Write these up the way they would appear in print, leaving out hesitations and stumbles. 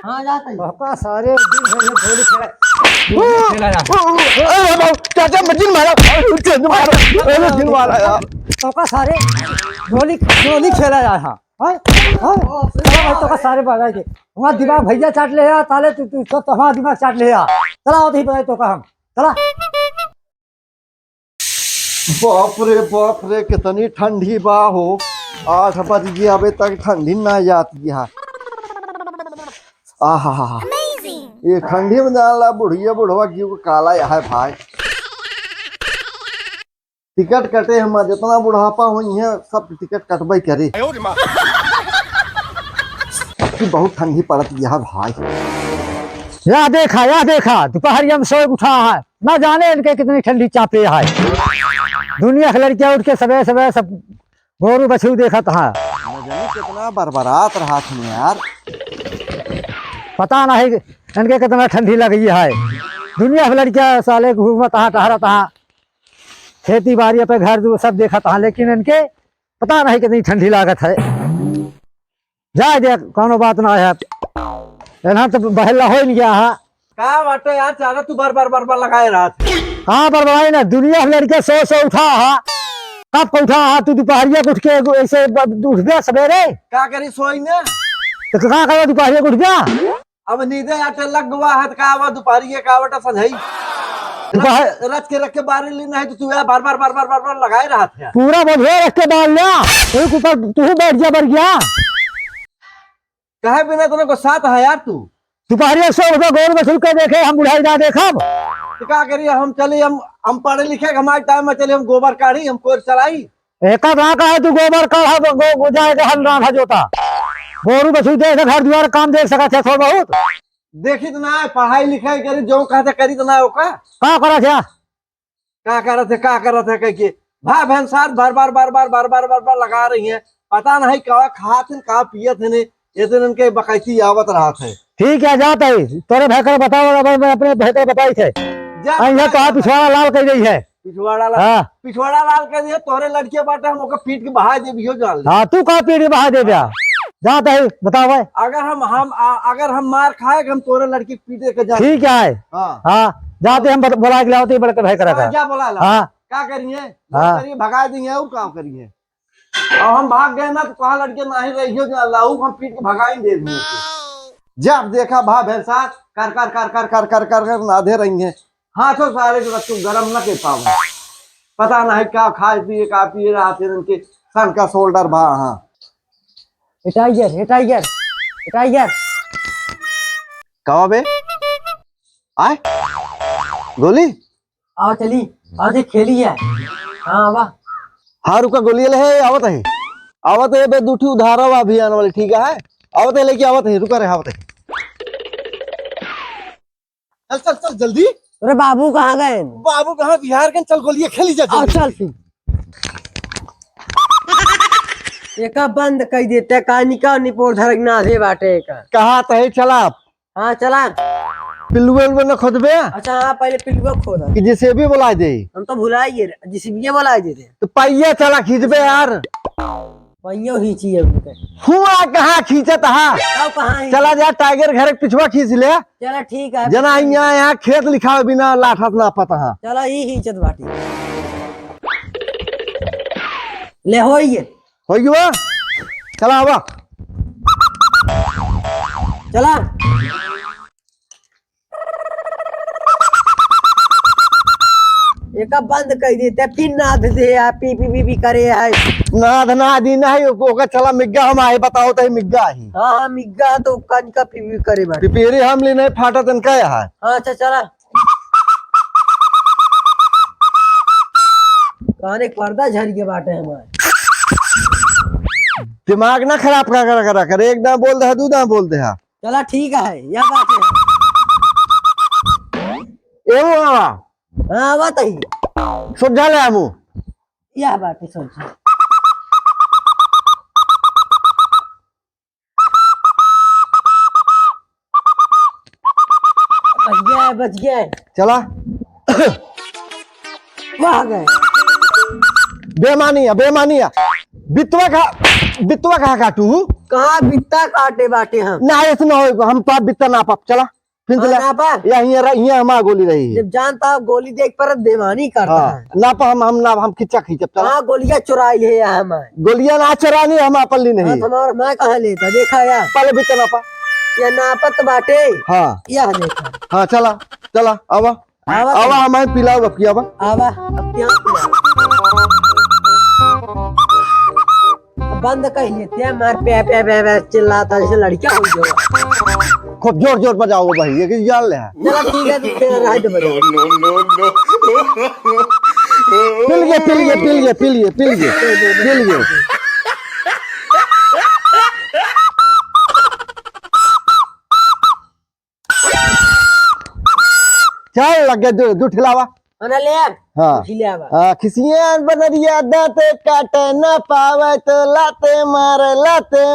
हाँ जाता है। पापा सारे दिन भर ये गोली खेला अरे बाबू चाचा मजीन मारा मजीन मारा यार। पापा सारे गोली गोली खेला जा हाँ हाँ भाई तो का सारे भागा के हमारा दिमाग भैया चाट ले यार ताले तू सब तो हमारा दिमाग चाट ले यार चला होती भाई तो का हम चला। बाप रे कितनी ठंडी बा हो। 8 बज गए अबे तक ठंडी ना जाती है। आहा ये ठंडी में डाला बुढ़िया बुढ़वा क्यों काला है भाई। टिकट कटे हम जितना बुढ़ापा हुई है सब टिकट कटबे करे। बहुत ठंडी पड़ती है भाई। या देखा दोपहरिया में सोए उठा है ना जाने इनके कितनी ठंडी चापे है। दुनिया के लड़कियां उठ के सवेरे सवेरे सब गोरू बछरू देखा था। कितना बरबरात रहा था यार। पता नहीं इनके कितना ठंडी लगी है। दुनिया के लड़कियां साले घूमत हा टहरत हा खेती बाड़ी पे घर सब देखा था लेकिन इनके पता नहीं कितनी ठंडी लागत है। जा दे कोनो बात ना है यहाँ तो बहला हो नहीं गया है। क्या बात है यार चाचा तू बार लगाए रहा था। हाँ बरबाई ना दुनिया के लड़के सो उठा हा कब को उठा हा तू दोपहरिया उठ के ऐसे उठ गया सवेरे क्या करी सोई ने तो कहाँ कहा दोपहरिया उठ गया। अब नींदे आटे लग गवा है का आवा दोपहरी का आवटा सनई रच के रख के बारे ली नहीं तो तू बार लगाए रहा था। पूरा बढ़िया रख के डाल लिया ऊपर तू बैठ जा बढ़ गया कहे बिना तुमने को साथ है यार तू दोपहरिया सो उठा गोर में के देखे हम बुढ़ाई ना देखा तो क्या करिए हम चले हम पढ़े लिखे हमारे टाइम में चले हम गोबर काढ़ी हम कोर चलाई एक कहा है तू गोबर काढ़ा गो जाएगा हल रहा जोता गोरू बछू देख घर द्वार काम देख सका थे थोड़ा बहुत देखी तो ना पढ़ाई लिखाई करी जो कहते करी तो ना होगा का करा था क्या कर रहे थे कह के भाई बहन साथ बार लगा रही है। पता नहीं क्या खाते का पिए थे ने ये दिन उनके बकैती आवत रहा थे। ठीक है जाता है तोरे भैकर बताओ मैं अपने भैकर बताई थे यहाँ कहा पिछवाड़ा लाल कह गई है पिछवाड़ा लाल कह दिया तोरे लड़के बाटे हम ओके पीट के बहा दे भी जान। हाँ तू कहा पीट के बहा दे दिया जाता है बताओ भाई अगर हम मार खाए हम तोरे लड़की पीटे के जा। ठीक है हाँ जाते हम बुला के लाते बड़े भाई करा क्या बोला हाँ क्या करिए भगा देंगे और काम करिए और हम भाग गए ना तो कहा लड़के ना ही रही हम पीट के भगा दे देंगे। जब देखा भा भैंसा कर नाधे रही है हाथों सारे जो गरम न के पाओ पता नहीं क्या खाए पिए का पिए रहा थे उनके सन का शोल्डर भा। हाँ टाइगर कहा बे आए गोली आओ चली आज खेली है। हाँ वाह हाँ रुका गोली ले है आवत है बे दूठी उधारा अभियान वाली ठीक है आवत है लेके आवत है रुका रे आवत है चल जल्दी। अरे बाबू कहाँ गए। बाबू कहाँ बिहार के चल गोलियां खेली जा चल फिर एक बंद कर देते कानिका निपोर धरना दे बाटे का कहा तहे चला हाँ चला पिल्लुए न खोदबे। अच्छा हाँ पहले पिल्लुआ खोदा कि जिसे भी बुला दे हम तो भुला ही जिसे भी बुला देते तो पहिया चला खींचबे यार पहियो ही चाहिए हुआ कहाँ खींचत हा कहाँ चला जा टाइगर घर पिछवा खींच ले चला ठीक है जना यहाँ खेत लिखा बिना लाठत ना पता हा चला ही चत बाटी ले होइए हो गया चला आवा चला एक बंद कर देते फिर नाद दे पी करे है नाद नादी नहीं ओका चला मिग्गा हम आए बताओ तो मिग्गा ही। हाँ मिग्गा तो कानिका पी करे बाटी पिपेरे हम ले नहीं फाटा तनका यहाँ। हाँ अच्छा चला काने पर्दा झड़ के बाटे हमारे दिमाग ना खराब करा कर एक दाम बोल दे दू दाम बोल दे हा। चला ठीक है यह बात है एवं आवा हाँ बात है सोचा ले हमू यह बात है सोच बच गया चला वहां गए बेमानिया बितवा कहा काटू कहाँ बित्ता काटे बाटे हम ना ऐसे ना हो हम पाप बित्ता ना पाप चला फिर हाँ, चला ना पा यहाँ हमारा गोली रही है जब जानता गोली देख पर बेमानी करता हाँ है ना पा हम ना हम खिंचा खींचब चला हाँ गोलियां चुराई ले या हमारे गोलियां ना चरानी हम अपल्ली नहीं हमारा मैं कहाँ लेता देखा या पहले बित्ता ना पा या नापत बाटे हाँ यह देखा हाँ चला चला आवा आवा आवा हमारे पिलाओ बकिया आवा आवा अब क्या बंद कर लेते हैं मार पे चिल्लाता जैसे लड़कियां हो जाओ खूब जोर जोर बजाओ भाई ये कि जान ले चला ठीक है तो फिर राइट बजाओ पिल गए चल लग गया दू ठिलावा ना ले हाँ खिले आवा हाँ खिसियां बनरिया दांत काटे न पावे तो लाते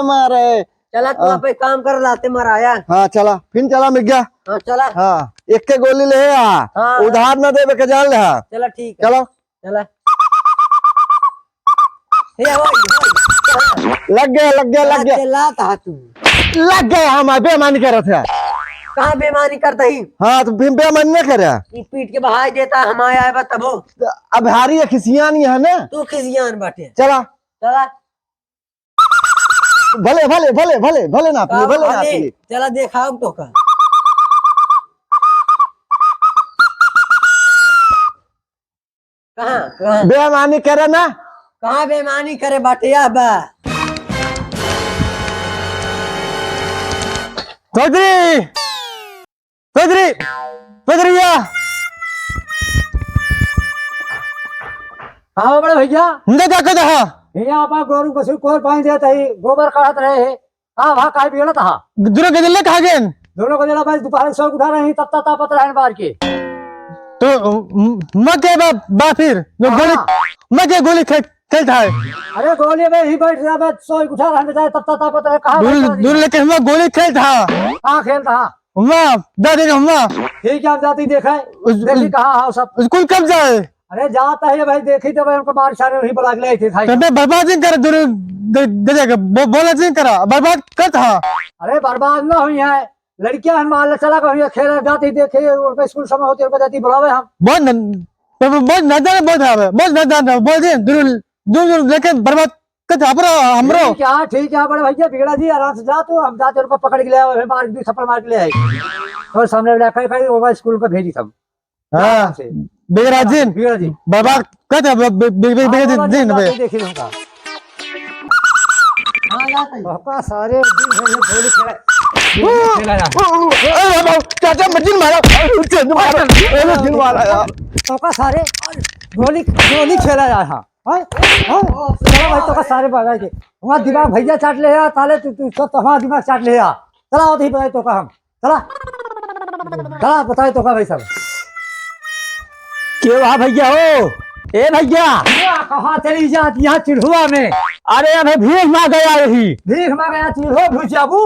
मारे चला तू पे काम कर लाते मराया हाँ चला फिर चला मिल गया हाँ चला हाँ एक के गोली ले हाँ। उधार न देवे के जान ले चला ठीक है चलो चला हे ओए लग गया चिल्लाता तू लग गया हम बेमानी कर रहे थे कहाँ बेमानी करता ही हाँ तो बेमानी नहीं कर ई पीट के बहाई देता हम आया है तब अब हारी खिसियां नहीं है ना तू खिसियान बाटे चला चला भले ना अपनी भले ना अपनी चला देखा तो का कहाँ बेमानी करे ना कहाँ बेमानी करे बाटे या बा पैदरिया हाँ बड़े भैया क्या कहता है यहाँ पर गोरू को कोर पानी देता ही गोबर काट रहे हैं हाँ वहाँ काय बिगड़ा था दोनों के दिल्ली कहा गए दोनों को दिला भाई दोपहर सो उठा रहे हैं तब तक तापत रहे बाहर के तो मैं क्या बा फिर जो गोली मैं क्या गोली खेलता है अरे गोली में ही बैठ रहा है सो उठा रहे जाए तब तक तापत रहे कहाँ दूर लेके हम गोली खेलता कहाँ खेलता हम दादी का हम ठीक है आप जाती देखा देखी कहाँ हाँ सब स्कूल कब जाए अरे जाता है भाई देखी तो भाई उनको मार सारे वही बुला के लाए थे तो बर्बाद नहीं कर बोला नहीं करा बर्बाद कर था अरे बर्बाद ना हुई है लड़कियां मान चला कर खेल जाती देखे स्कूल समय होते जाती बुलावे हम बहुत नजर बोल दिए दूर लेकिन बर्बाद कर हमरो क्या ठीक है बड़े भैया बिगड़ा जी आराम से जा तो हम जाते उनको पकड़ के ले आए मार दी थप्पड़ मार के ले आए और सामने रखा स्कूल को भेजी सब हाँ बिगड़ा दिन बिगड़ा जी बर्बाद कर बिगड़ा दिन देखी उनका पापा सारे गोली चाचा मजीन मारा तो सारे गोली खेला जाए हाँ चलो भाई तो सारे भगाए थे वहाँ दिमाग भैया चाट ले ताले तू तो हमारा दिमाग चाट ले चला होती ही बताए तो का हम चला बताए तो का भाई सब क्यों भैया हो ए भैया कहाँ चली जाती यहाँ चिल्हुआ में अरे हमें भीख मांग गया रही भीख मांग गया चिल्हो भूचाबू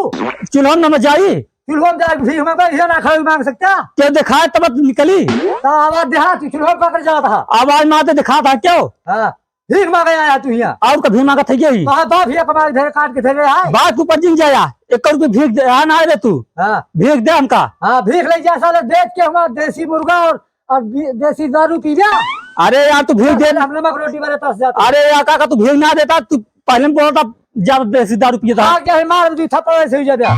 चुनाव न मचाई चिल्हो में जाए भीख मांग ये ना खाओ मांग सकता क्या दिखाए तब निकली तो आवाज देहा तू चिल्हो पकड़ जाता था आवाज मारते दिखा था क्यों हाँ भीख मांग गया तू यहाँ और का भीख मांगा था यही बाप ये कमाल धेरे काट के धेरे है बात तू पंजिंग जाया 1 रुपये भीख दे ना रे तू हाँ भीख दे हमका हाँ भीख ले जा साले बेच के हमारा देसी मुर्गा और देसी दारू पी जा अरे यार तू भीख दे हम नमक रोटी वाले तस जाता अरे यार काका तू भीख ना देता तू पहले में बोलता ज्यादा देसी दारू पिया था क्या मार दी थप्पड़ से जा दिया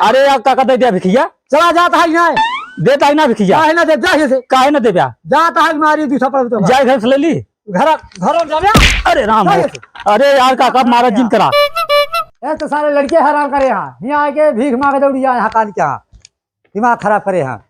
अरे यार काका दे दिया भिखिया चला जाता है यहाँ देता ही ना भिखिया काहे ना दे जा से काहे ना दे ब्या जाता है मारी दी थप्पड़ तो जाए घर से ले ली घर जा बे अरे राम अरे यार काका मारा जिन करा ए तो सारे लड़के हैरान करे यहाँ आके भीख मांगे दौड़ी यहाँ काल के यहाँ दिमाग खराब करे यहाँ